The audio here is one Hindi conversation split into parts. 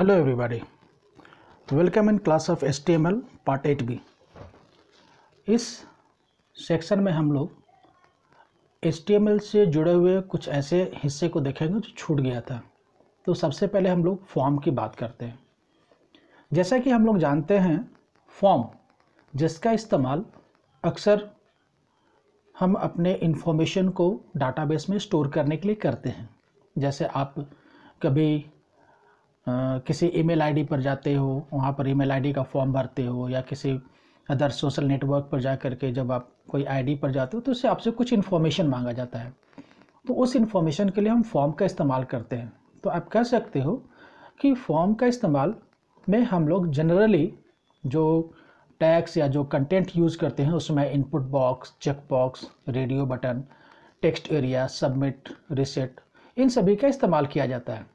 Hello everybody, welcome in class of HTML part 8B। इस सेक्शन में हम लोग HTML से जुड़े हुए कुछ ऐसे हिस्से को देखेंगे जो छूट गया था। तो सबसे पहले हम लोग फॉर्म की बात करते हैं। जैसा कि हम लोग जानते हैं, फॉर्म जिसका इस्तेमाल अक्सर हम अपने इंफॉर्मेशन को डाटाबेस में स्टोर करने के लिए करते हैं। जैसे आप कभी किसी ईमेल आईडी पर जाते हो, वहाँ पर ईमेल आईडी का फॉर्म भरते हो, या किसी अदर सोशल नेटवर्क पर जा कर के जब आप कोई आईडी पर जाते हो तो उससे आपसे कुछ इन्फॉर्मेशन मांगा जाता है। तो उस इन्फॉर्मेशन के लिए हम फॉर्म का इस्तेमाल करते हैं। तो आप कह सकते हो कि फॉर्म का इस्तेमाल में हम लोग जनरली जो टैग्स या जो कंटेंट यूज़ करते हैं उसमें input box, check box, radio button, text area, submit, reset, इन सभी का इस्तेमाल किया जाता है।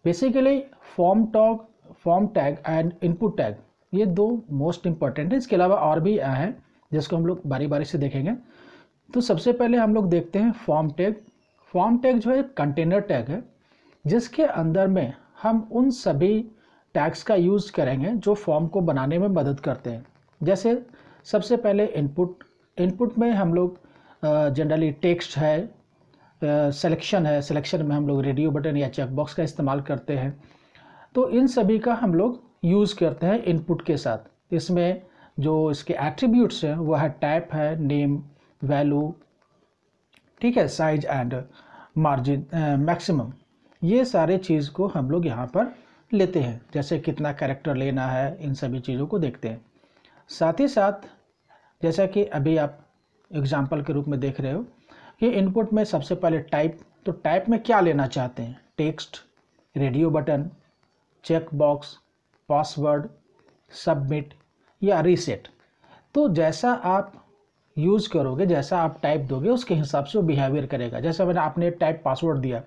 Basically form tag and input tag ये दो मोस्ट इंपॉर्टेंट है। इसके अलावा और भी हैं जिसको हम लोग बारी बारी से देखेंगे। तो सबसे पहले हम लोग देखते हैं फॉर्म टैग। फॉर्म टैग जो है कंटेनर टैग है, जिसके अंदर में हम उन सभी टैग्स का यूज़ करेंगे जो फॉर्म को बनाने में मदद करते हैं। जैसे सबसे पहले इनपुट में हम लोग जनरली टेक्स्ट है, सिलेक्शन है, सिलेक्शन में हम लोग रेडियो बटन या चेक बॉक्स का इस्तेमाल करते हैं। तो इन सभी का हम लोग यूज़ करते हैं इनपुट के साथ। इसमें जो इसके एट्रीब्यूट्स हैं वो है टाइप है, नेम, वैल्यू, ठीक है, साइज एंड मार्जिन, मैक्सिमम। ये सारे चीज़ को हम लोग यहाँ पर लेते हैं। जैसे कितना कैरेक्टर लेना है, इन सभी चीज़ों को देखते हैं। साथ ही साथ जैसा कि अभी आप एग्जाम्पल के रूप में देख रहे हो कि इनपुट में सबसे पहले टाइप, तो टाइप में क्या लेना चाहते हैं, text, radio button, check box, password, submit या रीसेट। तो जैसा आप यूज़ करोगे, जैसा आप टाइप दोगे, उसके हिसाब से वो बिहेवियर करेगा। जैसे मैंने आपने टाइप पासवर्ड दिया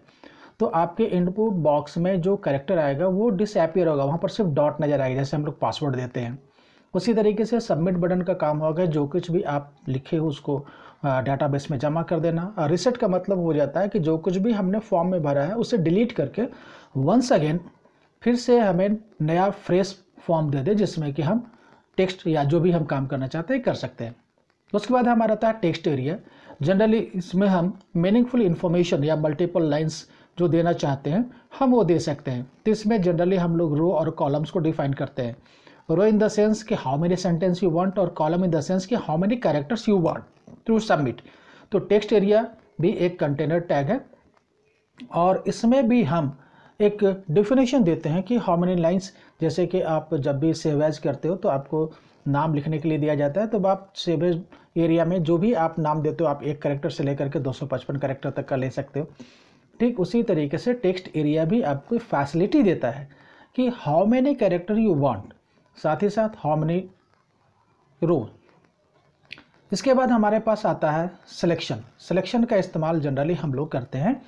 तो आपके इनपुट बॉक्स में जो कैरेक्टर आएगा वो डिसअपीयर होगा, वहाँ पर सिर्फ डॉट नज़र आएगा जैसे हम लोग पासवर्ड देते हैं। उसी तरीके से सबमिट बटन का काम होगा, जो कुछ भी आप लिखे हो उसको डाटाबेस में जमा कर देना। रीसेट का मतलब हो जाता है कि जो कुछ भी हमने फॉर्म में भरा है उसे डिलीट करके वंस अगेन फिर से हमें नया फ्रेश फॉर्म दे दे, जिसमें कि हम टेक्स्ट या जो भी हम काम करना चाहते हैं कर सकते हैं। उसके बाद हमारा आता है टेक्स्ट एरिया। जनरली इसमें हम मीनिंगफुल इन्फॉर्मेशन या मल्टीपल लाइन्स जो देना चाहते हैं हम वो दे सकते हैं। तो इसमें जनरली हम लोग रो और कॉलम्स को डिफाइन करते हैं। रो इन द सेंस कि how many sentence you want, और कॉलम इन द सेंस कि how many characters you want to submit. तो टेक्स्ट एरिया भी एक कंटेनर टैग है और इसमें भी हम एक डेफिनेशन देते हैं कि हाउ मेनी लाइंस। जैसे कि आप जब भी सेव एज करते हो तो आपको नाम लिखने के लिए दिया जाता है, तो आप सेव एज एरिया में जो भी आप नाम देते हो आप एक कैरेक्टर से लेकर के 255 कैरेक्टर तक का ले सकते हो। ठीक उसी तरीके से टेक्स्ट एरिया भी आपको फैसिलिटी देता है कि how many character you want, साथ ही साथ हाउ मेनी रो। इसके बाद हमारे पास आता है सिलेक्शन। सिलेक्शन का इस्तेमाल जनरली हम लोग करते हैं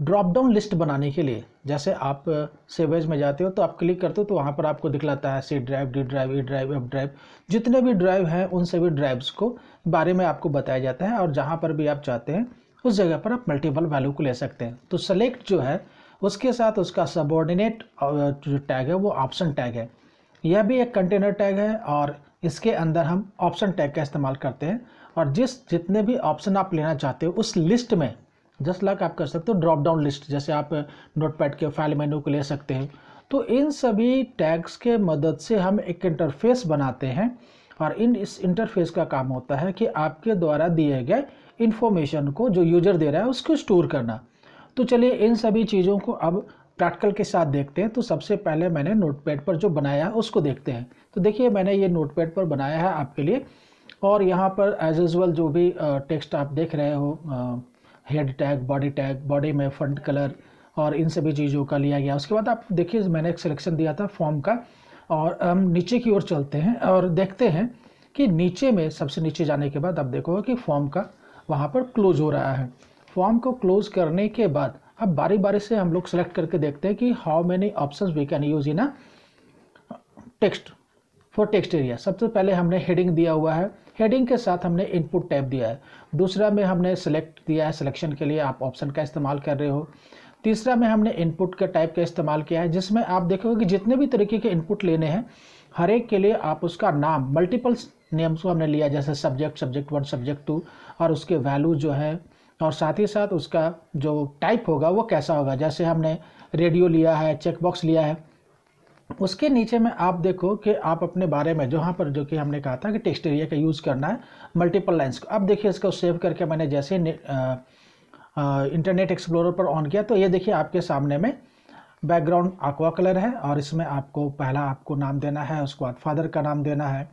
ड्रॉप डाउन लिस्ट बनाने के लिए। जैसे आप सेवेज में जाते हो तो आप क्लिक करते हो तो वहाँ पर आपको दिखलाता है C drive, D drive, E drive, F drive, जितने भी ड्राइव हैं उन सभी ड्राइव्स को बारे में आपको बताया जाता है, और जहाँ पर भी आप चाहते हैं उस जगह पर आप मल्टीपल वैल्यू को ले सकते हैं। तो सेलेक्ट जो है उसके साथ उसका सबऑर्डिनेट जो टैग है वो ऑप्शन टैग है। यह भी एक कंटेनर टैग है और इसके अंदर हम ऑप्शन टैग का इस्तेमाल करते हैं, और जितने भी ऑप्शन आप लेना चाहते हो उस लिस्ट में जस्ट लाइक आप कर सकते हो ड्रॉप डाउन लिस्ट। जैसे आप नोटपैड के फाइल मेनू को ले सकते हैं। तो इन सभी टैग्स के मदद से हम एक इंटरफेस बनाते हैं, और इस इंटरफेस का काम होता है कि आपके द्वारा दिए गए इन्फॉर्मेशन को जो यूजर दे रहा है उसको स्टोर करना। तो चलिए इन सभी चीज़ों को अब प्रैक्टिकल के साथ देखते हैं। तो सबसे पहले मैंने नोटपैड पर जो बनाया है उसको देखते हैं। तो देखिए मैंने ये नोटपैड पर बनाया है आपके लिए, और यहाँ पर एज यूजुअल जो भी टेक्स्ट आप देख रहे हो, हेड टैग, बॉडी में फॉन्ट कलर और इन सभी चीज़ों का लिया गया। उसके बाद आप देखिए मैंने एक सिलेक्शन दिया था फॉर्म का, और हम नीचे की ओर चलते हैं और देखते हैं कि नीचे में सबसे नीचे जाने के बाद आप देखोगे कि फॉर्म का वहाँ पर क्लोज हो रहा है। फॉर्म को क्लोज करने के बाद अब बारी बारी से हम लोग सेलेक्ट करके देखते हैं कि how many options we can use in a text for text area. सबसे पहले हमने हेडिंग दिया हुआ है, हेडिंग के साथ हमने इनपुट टैब दिया है। दूसरा में हमने सेलेक्ट दिया है, सिलेक्शन के लिए आप ऑप्शन का इस्तेमाल कर रहे हो। तीसरा में हमने इनपुट का टाइप का इस्तेमाल किया है, जिसमें आप देखोगे कि जितने भी तरीके के इनपुट लेने हैं हर एक के लिए आप उसका नाम मल्टीपल्स नेम्स को हमने लिया, जैसे सब्जेक्ट, सब्जेक्ट 1, सब्जेक्ट 2 और उसके वैल्यू जो है, और साथ ही साथ उसका जो टाइप होगा वो कैसा होगा। जैसे हमने रेडियो लिया है, चेकबॉक्स लिया है, उसके नीचे में आप देखो कि आप अपने बारे में जहाँ पर जो कि हमने कहा था कि टेक्स्ट एरिया का यूज़ करना है मल्टीपल लाइन्स को। अब देखिए इसको सेव करके मैंने जैसे इंटरनेट एक्सप्लोरर पर ऑन किया तो ये देखिए आपके सामने में बैकग्राउंड aqua कलर है और इसमें आपको पहला आपको नाम देना है, उसके बाद फादर का नाम देना है।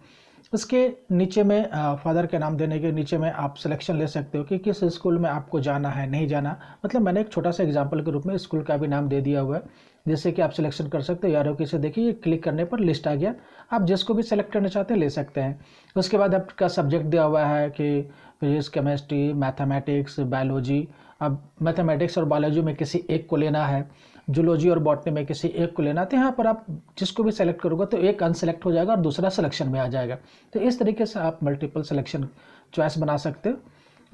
उसके नीचे में फादर के नाम देने के नीचे में आप सिलेक्शन ले सकते हो कि किस स्कूल में आपको जाना है, नहीं जाना। मतलब मैंने एक छोटा सा एग्जांपल के रूप में स्कूल का भी नाम दे दिया हुआ है, जैसे कि आप सिलेक्शन कर सकते हो। यारों से देखिए क्लिक करने पर लिस्ट आ गया, आप जिसको भी सेलेक्ट करना चाहते हैं ले सकते हैं। उसके बाद आपका सब्जेक्ट दिया हुआ है कि फिजिक्स, केमिस्ट्री, मैथमेटिक्स, बायोलॉजी। अब मैथमेटिक्स और बायोलॉजी में किसी एक को लेना है, जूलॉजी और बॉटनी में किसी एक को लेना। तो यहाँ पर आप जिसको भी सेलेक्ट करोगे तो एक अनसेलेक्ट हो जाएगा और दूसरा सिलेक्शन में आ जाएगा। तो इस तरीके से आप मल्टीपल सिलेक्शन चॉइस बना सकते हो।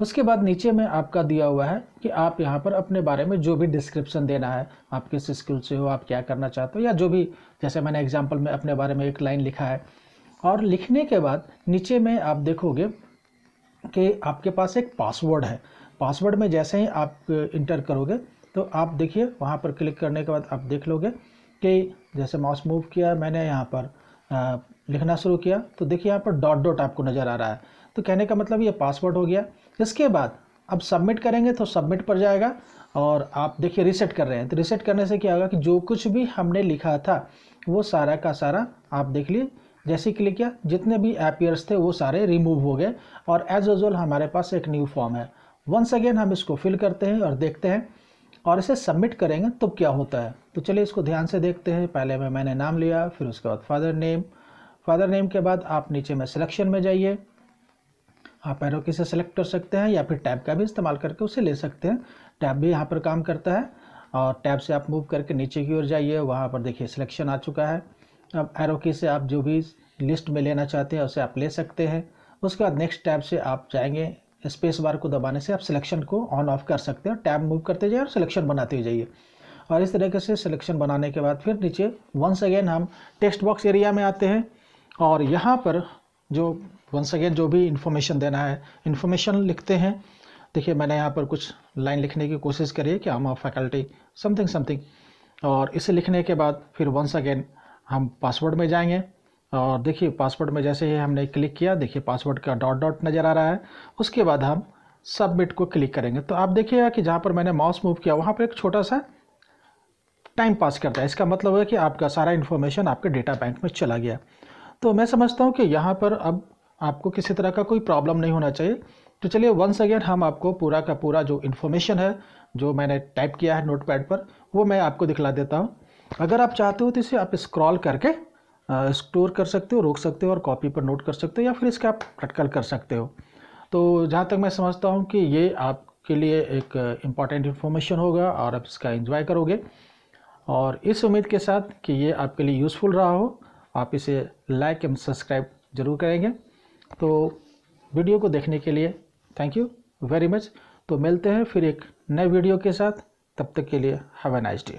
उसके बाद नीचे में आपका दिया हुआ है कि आप यहाँ पर अपने बारे में जो भी डिस्क्रिप्शन देना है, आप किस स्कूल से हो, आप क्या करना चाहते हो, या जो भी, जैसे मैंने एग्जाम्पल में अपने बारे में एक लाइन लिखा है। और लिखने के बाद नीचे में आप देखोगे कि आपके पास एक पासवर्ड है। पासवर्ड में जैसे ही आप इंटर करोगे तो आप देखिए वहाँ पर क्लिक करने के बाद आप देख लोगे कि जैसे माउस मूव किया मैंने यहाँ पर लिखना शुरू किया तो देखिए यहाँ पर डॉट डॉट आपको नज़र आ रहा है। तो कहने का मतलब ये पासवर्ड हो गया। इसके बाद अब सबमिट करेंगे तो सबमिट पर जाएगा और आप देखिए रीसेट कर रहे हैं। तो रीसेट करने से क्या होगा कि जो कुछ भी हमने लिखा था वो सारा का सारा आप देख लिए, जैसे क्लिक किया जितने भी एपियर्स थे वो सारे रिमूव हो गए और एज यूजुअल हमारे पास एक न्यू फॉर्म है। वंस अगेन हम इसको फिल करते हैं और देखते हैं और इसे सबमिट करेंगे तो क्या होता है। तो चलिए इसको ध्यान से देखते हैं। पहले में मैंने नाम लिया, फिर उसके बाद फादर नेम के बाद आप नीचे में सिलेक्शन में जाइए। आप एरो की से सेलेक्ट कर सकते हैं या फिर टैब का भी इस्तेमाल करके उसे ले सकते हैं। टैब भी यहाँ पर काम करता है और टैब से आप मूव करके नीचे की ओर जाइए, वहाँ पर देखिए सिलेक्शन आ चुका है। अब एरो की से आप जो भी लिस्ट में लेना चाहते हैं उसे आप ले सकते हैं। उसके बाद नेक्स्ट टैब से आप जाएंगे, स्पेस बार को दबाने से आप सिलेक्शन को ऑन ऑफ कर सकते हैं। टैब मूव करते जाइए और सिलेक्शन बनाते जाइए। और इस तरीके से सिलेक्शन बनाने के बाद फिर नीचे वंस अगेन हम टेक्स्ट बॉक्स एरिया में आते हैं और यहाँ पर जो वंस अगेन जो भी इन्फॉर्मेशन देना है इन्फॉर्मेशन लिखते हैं। देखिए मैंने यहाँ पर कुछ लाइन लिखने की कोशिश करी है कि हम फैकल्टी समथिंग समथिंग, और इसे लिखने के बाद फिर वंस अगेन हम पासवर्ड में जाएंगे और देखिए पासवर्ड में जैसे ही हमने क्लिक किया देखिए पासवर्ड का डॉट डॉट नज़र आ रहा है। उसके बाद हम सबमिट को क्लिक करेंगे तो आप देखिएगा कि जहाँ पर मैंने माउस मूव किया वहाँ पर एक छोटा सा टाइम पास करता है। इसका मतलब है कि आपका सारा इन्फॉर्मेशन आपके डेटा बैंक में चला गया। तो मैं समझता हूँ कि यहाँ पर अब आपको किसी तरह का कोई प्रॉब्लम नहीं होना चाहिए। तो चलिए वंस अगेन हम आपको पूरा का पूरा जो इन्फॉर्मेशन है जो मैंने टाइप किया है नोटपैड पर वो मैं आपको दिखला देता हूँ। अगर आप चाहते हो तो इसे आप स्क्रॉल करके स्टोर कर सकते हो, रोक सकते हो और कॉपी पर नोट कर सकते हो या फिर इसका आप प्रैक्टिकल कर सकते हो। तो जहाँ तक मैं समझता हूँ कि ये आपके लिए एक इम्पॉर्टेंट इन्फॉर्मेशन होगा और आप इसका एंजॉय करोगे। और इस उम्मीद के साथ कि ये आपके लिए यूज़फुल रहा हो, आप इसे लाइक एंड सब्सक्राइब जरूर करेंगे। तो वीडियो को देखने के लिए थैंक यू वेरी मच। तो मिलते हैं फिर एक नए वीडियो के साथ, तब तक के लिए हैव अ नाइस डे।